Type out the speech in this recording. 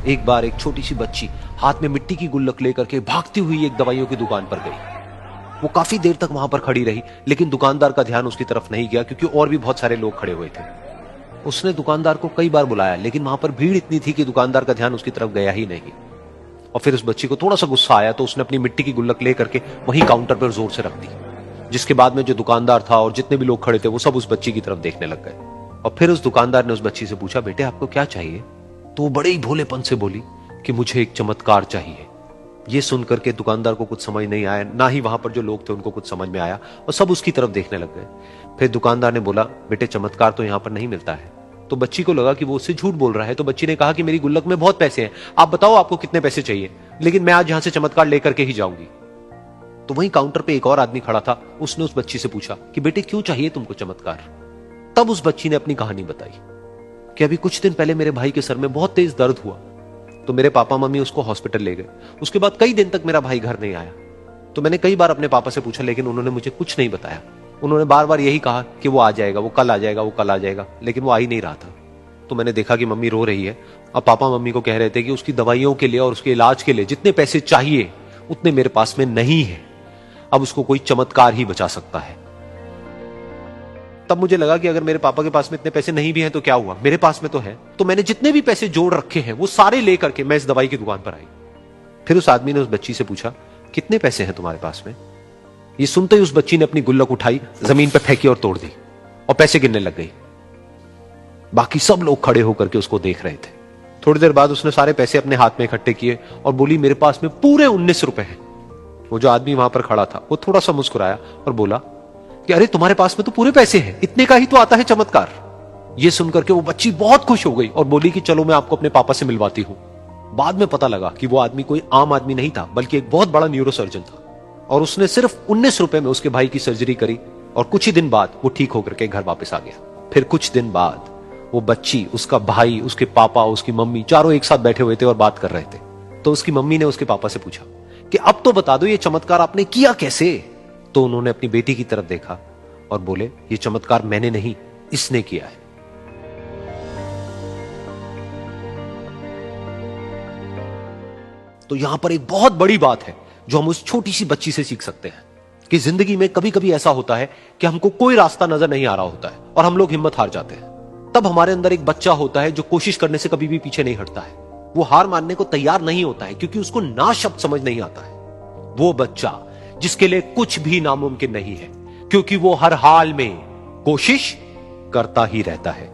एक बार एक छोटी सी बच्ची हाथ में मिट्टी की गुल्लक लेकर के भागती हुई एक दवाइयों की दुकान पर गई। वो काफी देर तक वहां पर खड़ी रही, लेकिन दुकानदार का ध्यान उसकी तरफ नहीं गया क्योंकि और भी बहुत सारे लोग खड़े हुए थे। उसने दुकानदार को कई बार बुलाया, लेकिन वहां पर भीड़ इतनी थी कि दुकानदार का ध्यान उसकी तरफ गया ही नहीं। और फिर उस बच्ची को थोड़ा सा गुस्सा आया तो उसने अपनी मिट्टी की गुल्लक लेकर के वहीं काउंटर पर जोर से रख दी, जिसके बाद में जो दुकानदार था और जितने भी लोग खड़े थे वो सब उस बच्ची की तरफ देखने लग गए। और फिर उस दुकानदार ने उस बच्ची से पूछा, बेटे आपको क्या चाहिए? तो वो बड़े ही भोलेपन से बोली कि मुझे एक चमत्कार चाहिए। ये सुनकर के दुकानदार को कुछ समझ नहीं आया, ना ही वहां पर जो लोग थे उनको कुछ समझ में आया, और सब उसकी तरफ देखने लग गए। फिर दुकानदार ने बोला, बेटे चमत्कार तो यहां पर नहीं मिलता है। तो बच्ची को लगा कि वो उससे झूठ बोल रहा है, तो बच्ची ने कहा कि मेरी गुल्लक में बहुत पैसे हैं, आप बताओ आपको कितने पैसे चाहिए, लेकिन मैं आज यहां से चमत्कार लेकर के ही जाऊंगी। तो वहीं काउंटर पे एक और आदमी खड़ा था, उसने उस बच्ची से पूछा कि बेटे क्यों चाहिए तुमको चमत्कार? तब उस बच्ची ने अपनी कहानी बताई कि अभी कुछ दिन पहले मेरे भाई के सर में बहुत तेज दर्द हुआ, तो मेरे पापा मम्मी उसको हॉस्पिटल ले गए। उसके बाद कई दिन तक मेरा भाई घर नहीं आया। तो मैंने कई बार अपने पापा से पूछा, लेकिन उन्होंने मुझे कुछ नहीं बताया। उन्होंने बार बार यही कहा कि वो आ जाएगा, वो कल आ जाएगा, वो कल आ जाएगा, लेकिन वो आ ही नहीं रहा था। तो मैंने देखा कि मम्मी रो रही है। अब पापा मम्मी को कह रहे थे कि उसकी दवाइयों के लिए और उसके इलाज के लिए जितने पैसे चाहिए उतने मेरे पास में नहीं है, अब उसको कोई चमत्कार ही बचा सकता है। तब मुझे लगा कि अगर मेरे पापा के पास में इतने पैसे नहीं भी हैं तो क्या हुआ, मेरे पास में तो है। तो मैंने जितने भी पैसे जोड़ रखे हैं वो सारे लेकर के मैं इस दवाई की दुकान पर आई। फिर उस आदमी ने उस बच्ची से पूछा, कितने पैसे हैं तुम्हारे पास में? ये सुनते ही उस बच्ची ने अपनी गुल्लक उठाई, जमीन पर फेंकी और तोड़ दी और पैसे गिनने लग गई। बाकी सब लोग खड़े होकर के उसको देख रहे थे। थोड़ी देर बाद उसने सारे पैसे अपने हाथ में इकट्ठे किए और बोली, मेरे पास में पूरे 19 रुपए हैं। वो जो आदमी वहां पर खड़ा था वो थोड़ा सा मुस्कुराया और बोला कि अरे तुम्हारे पास में तो पूरे पैसे हैं, इतने का ही तो आता है चमत्कार। ये सुनकर के वो बच्ची बहुत खुश हो गई और बोली कि चलो मैं आपको अपने पापा से मिलवाती हूं। बाद में पता लगा कि वो आदमी कोई आम आदमी नहीं था, बल्कि एक बहुत बड़ा न्यूरोसर्जन था, और उसने सिर्फ 19 रुपए में उसके भाई की सर्जरी करी और कुछ ही दिन बाद वो ठीक होकर के घर वापस आ गया। फिर कुछ दिन बाद वो बच्ची, उसका भाई, उसके पापा, उसकी मम्मी चारों एक साथ बैठे हुए थे और बात कर रहे थे। तो उसकी मम्मी ने उसके पापा से पूछा कि अब तो बता दो ये चमत्कार आपने किया कैसे? तो उन्होंने अपनी बेटी की तरफ देखा और बोले, ये चमत्कार मैंने नहीं, इसने किया है। तो यहां पर एक बहुत बड़ी बात है जो हम उस छोटी सी बच्ची से सीख सकते हैं कि जिंदगी में कभी कभी ऐसा होता है कि हमको कोई रास्ता नजर नहीं आ रहा होता है और हम लोग हिम्मत हार जाते हैं। तब हमारे अंदर एक बच्चा होता है जो कोशिश करने से कभी भी पीछे नहीं हटता है। वो हार मानने को तैयार नहीं होता है क्योंकि उसको ना शब्द समझ नहीं आता है। वो बच्चा जिसके लिए कुछ भी नामुमकिन नहीं है, क्योंकि वो हर हाल में कोशिश करता ही रहता है।